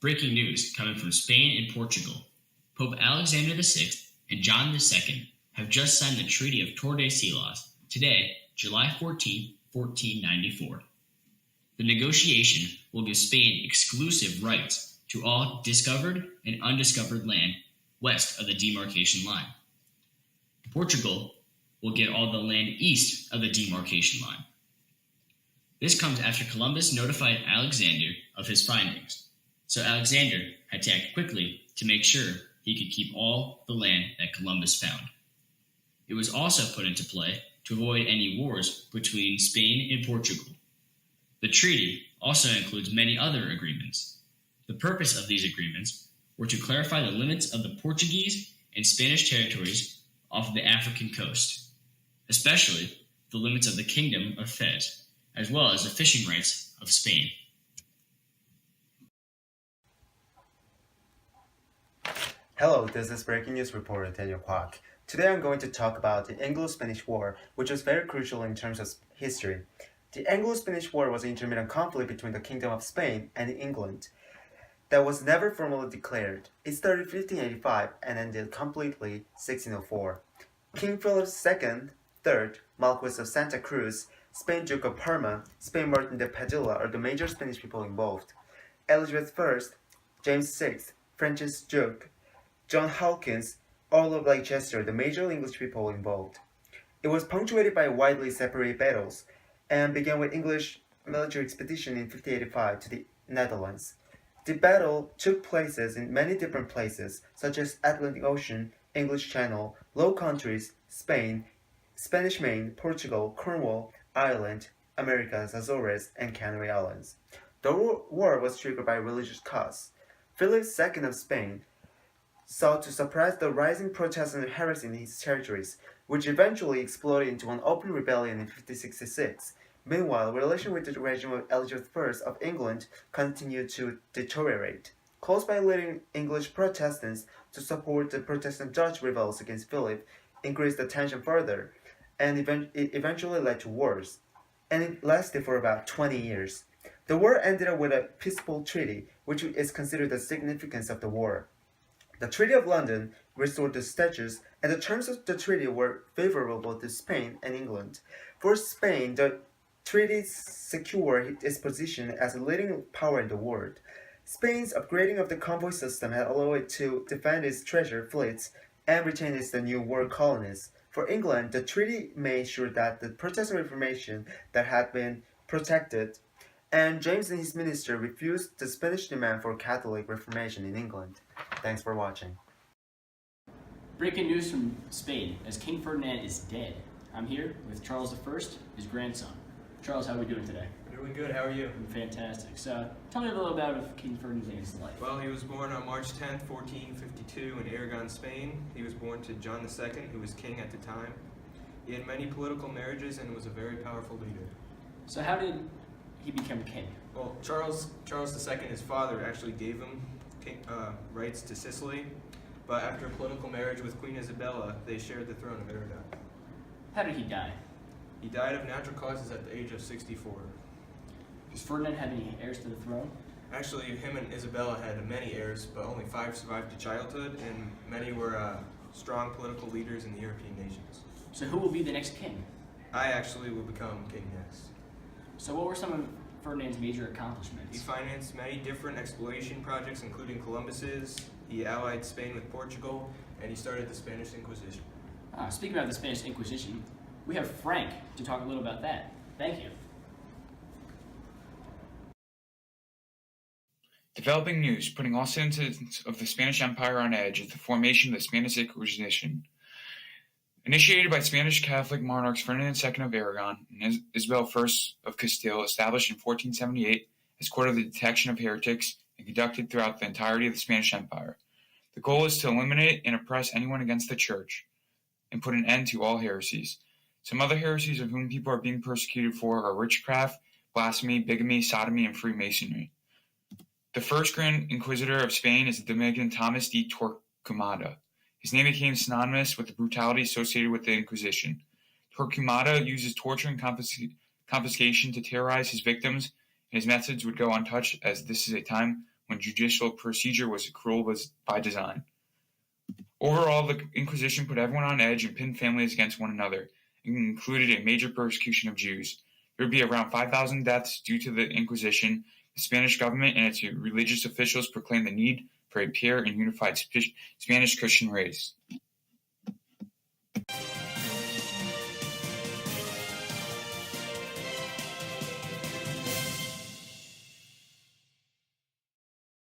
Breaking news coming from Spain and Portugal. Pope Alexander VI and John II have just signed the Treaty of Tordesillas today, July 14, 1494. The negotiation will give Spain exclusive rights to all discovered and undiscovered land west of the demarcation line. Portugal will get all the land east of the demarcation line. This comes after Columbus notified Alexander of his findings, so Alexander had to act quickly to make sure he could keep all the land that Columbus found. It was also put into play to avoid any wars between Spain and Portugal. The treaty also includes many other agreements. The purpose of these agreements were to clarify the limits of the Portuguese and Spanish territories off of the African coast, especially the limits of the Kingdom of Fez, as well as the fishing rights of Spain. Hello, this is breaking news reporter Daniel Kwak. Today I'm going to talk about the Anglo-Spanish War, which was very crucial in terms of history. The Anglo-Spanish War was an intermittent conflict between the Kingdom of Spain and England that was never formally declared. It started in 1585 and ended completely 1604. King Philip II, Marquis of Santa Cruz, Spain Duke of Parma, Spain Martin de Padilla are the major Spanish people involved. Elizabeth I, James VI, Francis Duke, John Hawkins, all of Leicester, the major English people involved. It was punctuated by widely separated battles and began with English military expedition in 1585 to the Netherlands. The battle took places in many different places, such as Atlantic Ocean, English Channel, Low Countries, Spain, Spanish Main, Portugal, Cornwall, Ireland, Americas, Azores, and Canary Islands. The war was triggered by religious cause. Philip II of Spain sought to suppress the rising Protestant heresy in his territories, which eventually exploded into an open rebellion in 1566. Meanwhile, relations with the regime of Elizabeth I of England continued to deteriorate, caused by leading English Protestants to support the Protestant Dutch revolts against Philip, increased the tension further, and it eventually led to wars. And it lasted for about 20 years. The war ended up with a peaceful treaty, which is considered the significance of the war. The Treaty of London restored the status, and the terms of the treaty were favorable to Spain and England. For Spain, the treaty secured its position as a leading power in the world. Spain's upgrading of the convoy system had allowed it to defend its treasure fleets and retain its new war colonies. For England, the treaty made sure that the Protestant Reformation that had been protected, and James and his minister refused the Spanish demand for Catholic Reformation in England. Thanks for watching. Breaking news from Spain, as King Ferdinand is dead. I'm here with Charles I, his grandson. Charles, how are we doing today? Doing good, how are you? I'm fantastic. So, tell me a little about King Ferdinand's life. Well, he was born on March 10th, 1452 in Aragon, Spain. He was born to John II, who was king at the time. He had many political marriages and was a very powerful leader. So how did he become king? Well, Charles II, his father, actually gave him rights to Sicily, but after a political marriage with Queen Isabella, they shared the throne of Aragon. How did he die? He died of natural causes at the age of 64. Does Ferdinand have any heirs to the throne? Actually, him and Isabella had many heirs, but only 5 survived to childhood, and many were strong political leaders in the European nations. So who will be the next king? I actually will become king next. So what were some of Ferdinand's major He accomplishments? financed many different exploration projects, including Columbus's. He allied Spain with Portugal, and he started the Spanish Inquisition. Speaking about the Spanish Inquisition, we have Frank to talk a little about that. Thank you. Developing news, putting all citizens of the Spanish Empire on edge, is the formation of the Spanish Inquisition. Initiated by Spanish Catholic monarchs Ferdinand II of Aragon and Isabel I of Castile, established in 1478 as court of the detection of heretics and conducted throughout the entirety of the Spanish Empire. The goal is to eliminate and oppress anyone against the Church and put an end to all heresies. Some other heresies of whom people are being persecuted for are witchcraft, blasphemy, bigamy, sodomy, and Freemasonry. The first Grand Inquisitor of Spain is the Dominican Thomas de Torquemada. His name became synonymous with the brutality associated with the Inquisition. Torquemada uses torture and confiscation to terrorize his victims, and his methods would go untouched, as this is a time when judicial procedure was cruel by design. Overall, the Inquisition put everyone on edge and pinned families against one another, and included a major persecution of Jews. There would be around 5,000 deaths due to the Inquisition. The Spanish government and its religious officials proclaimed the need for a pure and unified Spanish Christian race.